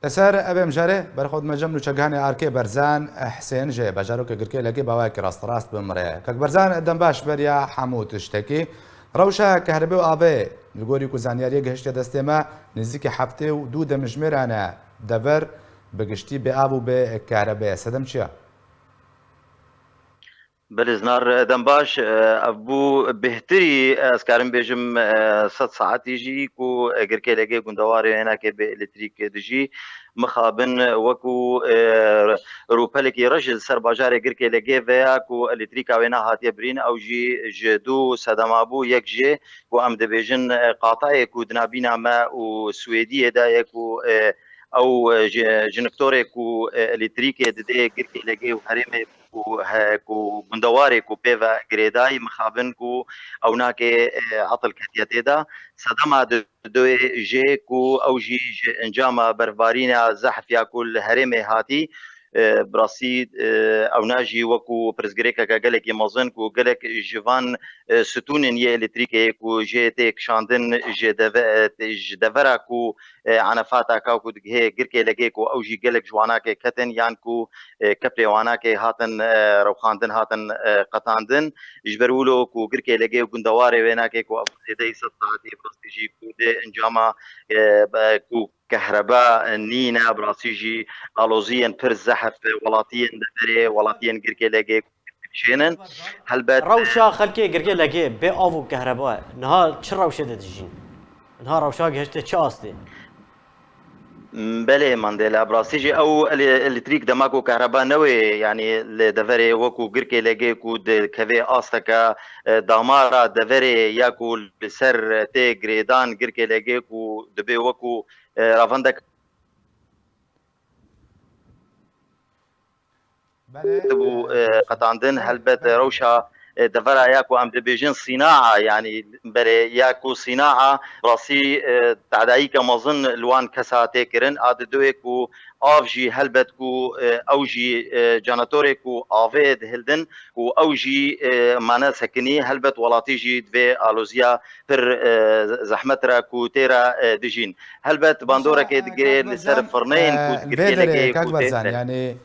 لەسەر ئەبێ مژارێ بەرخۆت مەجەم نوچەکانی ئارکێ بەرزان حسێن ژێ بەجارۆکە گرکێ لەگەی باواکی ڕاستەڕاست بمڕێ کەک بەرزان دەم باش بەریا هەموو تشتێکی ڕەوشە کە هەربێ و ئاوێ لەگۆری و زانیاریە گەشتە دەستێمە نزیکی هەفتێ و دوو دەمژمێرانە دەڤەر بەگشتی بێ ئاو و بێ کارەبێ سەدەم چییە؟ بلزنار دەم باش بوو بهتری ئەسکارم بێژم 100 ساعتیژی و گرکێ لەگەی گوندەوارێ هێناکێ بێ ئلکتریک دژی مخابن وەکو ڕووپەلێکی ڕژ سەر باژارێ گرکێ لەگێ vەیە و ئەلکتریکا وێنا هاتیە برین ئەو ژی ji دوو سەدەما بوو یەک ژێ و ئەم دەبێژن قاتایەک و دنابینامە و سوێدیەدایەک و ئەو ژنکتۆرێک و ئەلکتریکێ ددێ گرکێ لەگەی و هەرێمێ و گوندەوارێک و پێوە گرێدای مخابن و ئەو ناکێ عتڵ کەتیە تێدا سەدەما دوێ ژێک و ئەو ژی ئەنجامە بەربارینە زەحفیا کول هەرێمێ هاتی براسی ئەو ناژی وەکو پرزگرێکەکە گەلێکی مەزن و گەلێک ژڤان ستونên yê elektrîkê ku jê tê kişandin ji devera ku enefata ka ku digihê girkê legê ku ew jî gelek ji wanakê ketin yan ku keprê wanakê hatin rewxandin hatin qetandin ji ber wilo ku girkê legê gundewarê wênakê ku zêdeyî 100 saetî birastî jî ku dê encama ku كهرباء نينا براسيجي الوزيين بير زحف ولاتيين دبري ولاتيين قرقي لقي شينن هلبت روشا خلكي قرقي لقي بي افو كهرباء نها تش روشا دتجين نها روشا هشت تش اصلي بله ماندلا براسيجي او الكتريك دماغو كهرباء نوي يعني لدفري وكو قرقي لقي كو كفي استكا دامارا دفري ياكو بسر تي غريدان قرقي لقي كو دبي وكو رافندك بو قطاندن هلبت روشا دفرا ياكو ام دبيجين صناعه يعني بري ياكو صناعه راسي تعداي كمظن الوان كساتي كرن اد دويكو افجي هلبت كو اوجي جاناتوري كو افيد هلدن كو اوجي معنا سكني هلبت ولاتيجي دفي الوزيا بر زحمترا كو تيرا دجين هلبت باندورا كيدغري لسر فرنين كو تغري يعني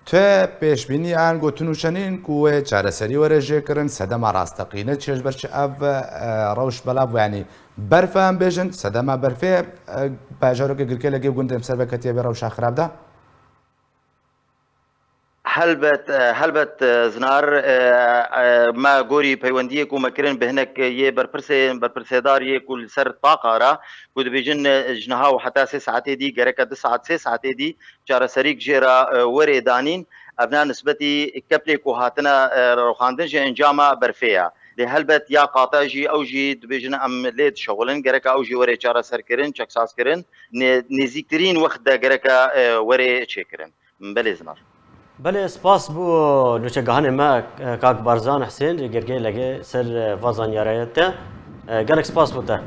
تو پێشبینیان گوتنوشەنین کوێ چارەسەری وەرەژێکردن سەدەما ڕاستەقینە چێژ بەرچ ئەv ڕەوش بەلا بوانی بەرفان بێژن سەدەما بەرفێ باژارۆکە گرکە لەگەی گوندم سەر بەکەتێ بێ ڕەوشا خراپدا هلبت زنار ما گۆری پەیوەندیەک و مەکردن بهنێک یê berpirsêdar yê ku li ser taqa ra ku dibêjin jniha û heta 3 saetê dî gereka 2 saet 3 saetê dî çareserîk jê ra werê danîn evna nisbetî keplê ku hatine rewxandin ji encama berfê ye lê helbet ya qata jî ew jî dibêjin em lê dişewilin gereka ew jî werê çareserkirin çeksazkirin nêzîktirîn wext de gereka werê çêkirin belê zinar بله سپاس بو نوچگاهان ما کاک بارزان حسین گرگی لگه سر وازان یارایت گلک سپاس بوده